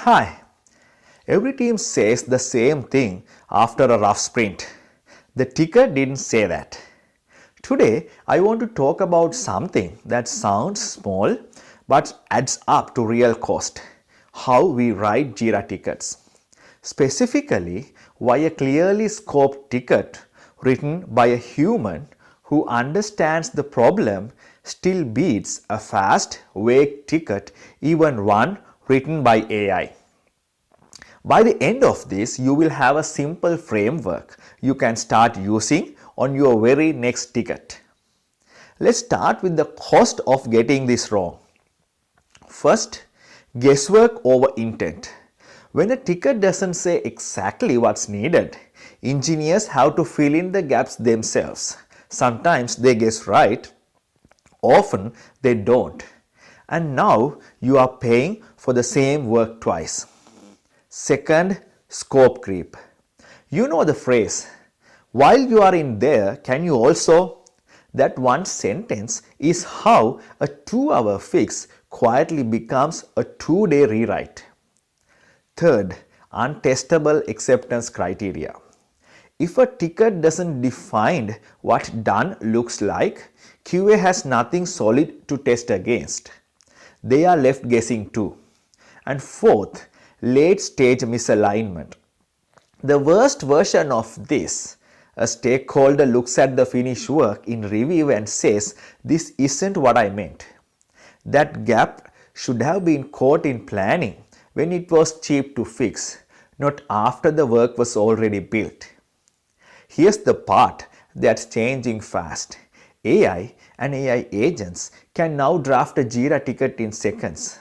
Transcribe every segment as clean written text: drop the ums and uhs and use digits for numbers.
Hi, every team says the same thing after a rough sprint. The ticker didn't say that. Today, I want to talk about something that sounds small but adds up to real cost. How we write Jira tickets. Specifically, why a clearly scoped ticket written by a human who understands the problem still beats a fast, vague ticket, even one written by AI. By the end of this, you will have a simple framework you can start using on your very next ticket. Let's start with the cost of getting this wrong. First, guesswork over intent. When a ticket doesn't say exactly what's needed, engineers have to fill in the gaps themselves. Sometimes they guess right, often they don't. And now you are paying for the same work twice. Second, scope creep. You know the phrase, while you are in there, can you also? That one sentence is how a 2-hour fix quietly becomes a 2-day rewrite. Third, untestable acceptance criteria. If a ticket doesn't define what done looks like, QA has nothing solid to test against. They are left guessing too. And fourth, late stage misalignment. The worst version of this, a stakeholder looks at the finished work in review and says, "This isn't what I meant." That gap should have been caught in planning when it was cheap to fix, not after the work was already built. Here's the part that's changing fast. AI and AI agents can now draft a Jira ticket in seconds.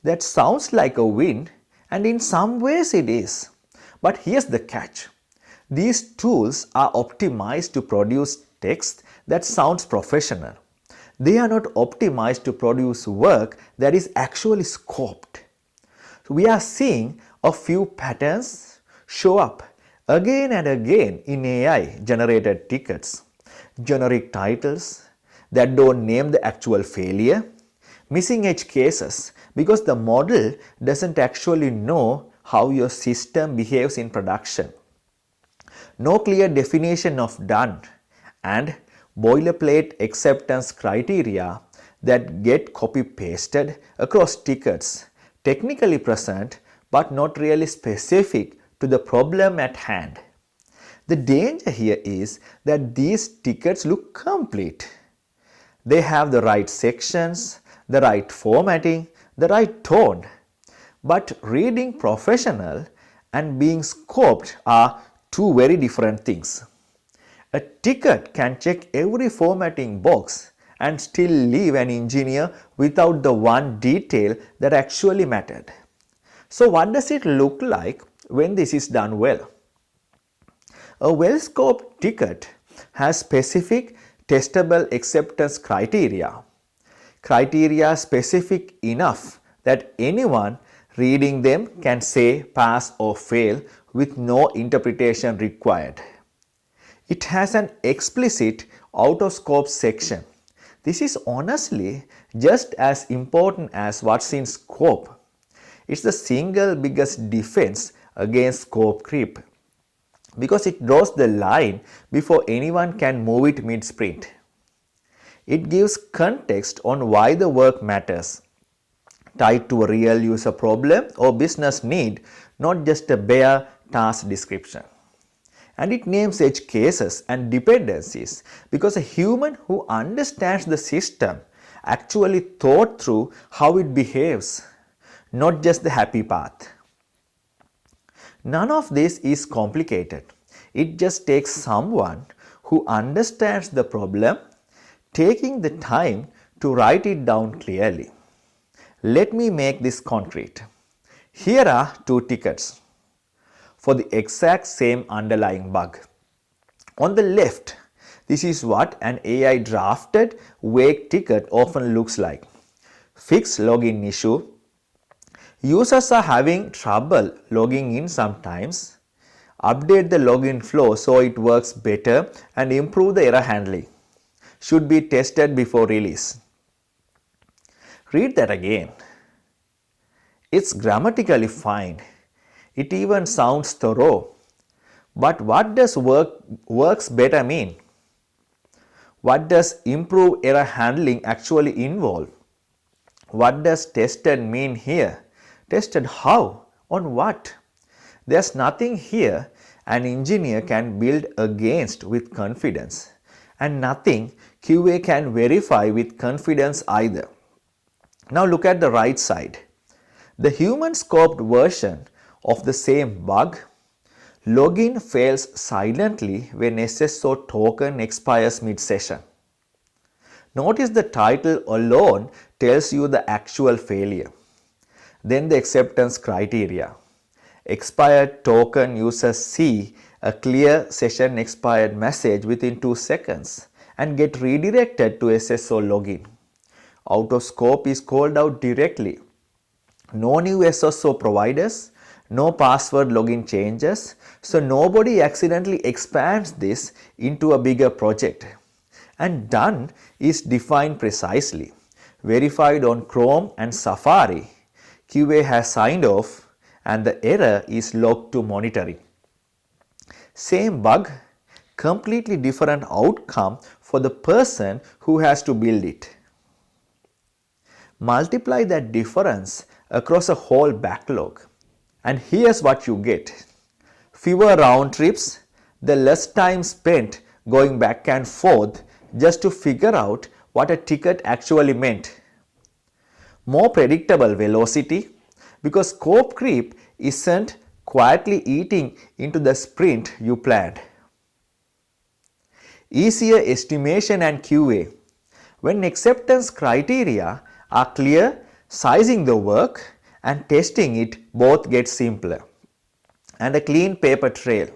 That sounds like a win, and in some ways it is. But here's the catch. These tools are optimized to produce text that sounds professional. They are not optimized to produce work that is actually scoped. We are seeing a few patterns show up again and again in AI generated tickets. Generic titles that don't name the actual failure, missing edge cases because the model doesn't actually know how your system behaves in production. No clear definition of done, and boilerplate acceptance criteria that get copy pasted across tickets, technically present but not really specific to the problem at hand. The danger here is that these tickets look complete. They have the right sections, the right formatting, the right tone. But reading professional and being scoped are two very different things. A ticket can check every formatting box and still leave an engineer without the one detail that actually mattered. So what does it look like when this is done well? A well-scoped ticket has specific testable acceptance criteria. Criteria specific enough that anyone reading them can say pass or fail with no interpretation required. It has an explicit out of scope section. This is honestly just as important as what's in scope. It's the single biggest defense against scope creep because it draws the line before anyone can move it mid-sprint. It gives context on why the work matters, tied to a real user problem or business need, not just a bare task description. And it names edge cases and dependencies because a human who understands the system actually thought through how it behaves, not just the happy path. None of this is complicated. It just takes someone who understands the problem, taking the time to write it down clearly. Let me make this concrete. Here are two tickets for the exact same underlying bug. On the left, this is what an AI drafted vague ticket often looks like. Fix login issue. Users are having trouble logging in sometimes. Update the login flow so it works better and improve the error handling. Should be tested before release. Read that again. It's grammatically fine. It even sounds thorough. But what does works better mean? What does improve error handling actually involve? What does tested mean here? Tested how? On what? There's nothing here an engineer can build against with confidence, and nothing QA can verify with confidence either. Now look at the right side. The human scoped version of the same bug. Login fails silently when SSO token expires mid-session. Notice the title alone tells you the actual failure. Then the acceptance criteria. Expired token users see a clear session expired message within 2 seconds and get redirected to SSO login. Out of scope is called out directly. No new SSO providers, no password login changes, so nobody accidentally expands this into a bigger project. And done is defined precisely. Verified on Chrome and Safari, QA has signed off and the error is logged to monitoring. Same bug, completely different outcome for the person who has to build it. Multiply that difference across a whole backlog. And here's what you get. Fewer round trips, the less time spent going back and forth just to figure out what a ticket actually meant. More predictable velocity because scope creep isn't quietly eating into the sprint you planned. Easier estimation and QA. When acceptance criteria are clear, sizing the work and testing it both get simpler. And a clean paper trail.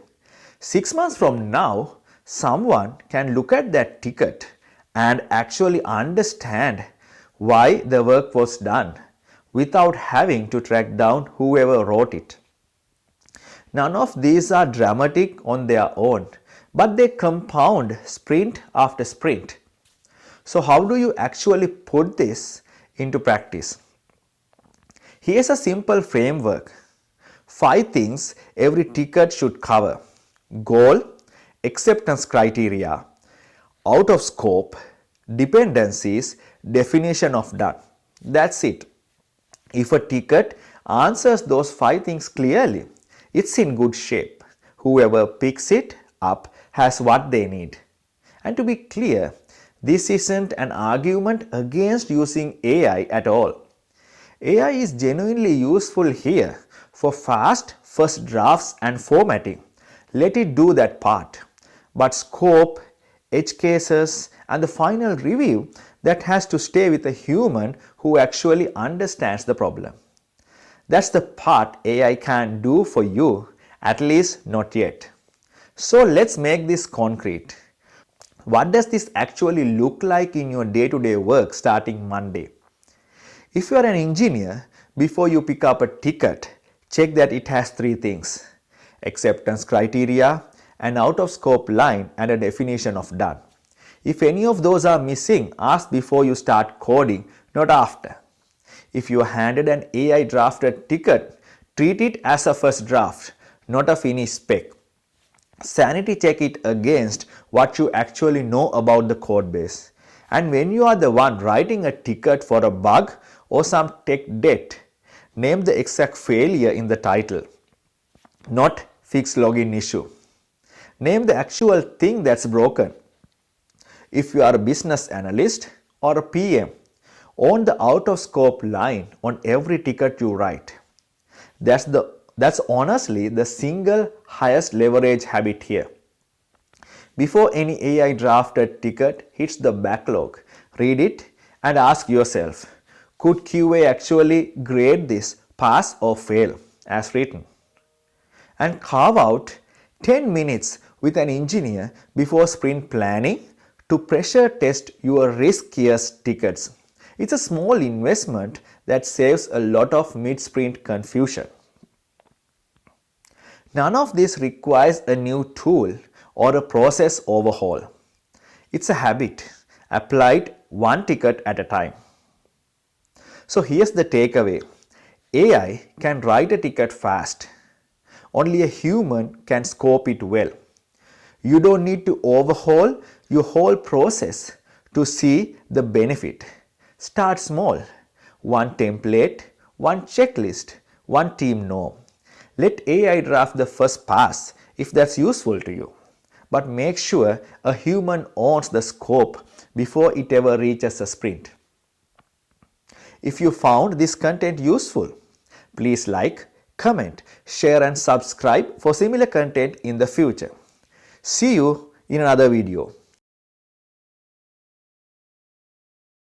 6 months from now, someone can look at that ticket and actually understand why the work was done without having to track down whoever wrote it. None of these are dramatic on their own, but they compound sprint after sprint. So how do you actually put this into practice? Here's a simple framework. 5 things every ticket should cover. Goal, acceptance criteria, out of scope, dependencies, definition of done. That's it. If a ticket answers those 5 things clearly, it's in good shape. Whoever picks it up has what they need. And to be clear, this isn't an argument against using AI at all. AI is genuinely useful here for fast first drafts and formatting. Let it do that part. But scope, edge cases, and the final review, that has to stay with a human who actually understands the problem. That's the part AI can't do for you, at least not yet. So let's make this concrete. What does this actually look like in your day-to-day work starting Monday? If you are an engineer, before you pick up a ticket, check that it has 3 things: acceptance criteria, an out-of-scope line, and a definition of done. If any of those are missing, ask before you start coding, not after. If you are handed an AI drafted ticket, treat it as a first draft, not a finished spec. Sanity check it against what you actually know about the code base. And when you are the one writing a ticket for a bug or some tech debt, name the exact failure in the title, not fix login issue. Name the actual thing that's broken. If you are a business analyst or a PM, own the out of scope line on every ticket you write. That's honestly the single highest leverage habit here. Before any AI drafted ticket hits the backlog, read it and ask yourself, could QA actually grade this pass or fail as written? And carve out 10 minutes with an engineer before sprint planning to pressure test your riskiest tickets. It's a small investment that saves a lot of mid-sprint confusion. None of this requires a new tool or a process overhaul. It's a habit applied one ticket at a time. So here's the takeaway. AI can write a ticket fast. Only a human can scope it well. You don't need to overhaul your whole process to see the benefit. Start small. One template, one checklist, one team norm. Let AI draft the first pass if that's useful to you. But make sure a human owns the scope before it ever reaches a sprint. If you found this content useful, please like, comment, share and subscribe for similar content in the future. See you in another video.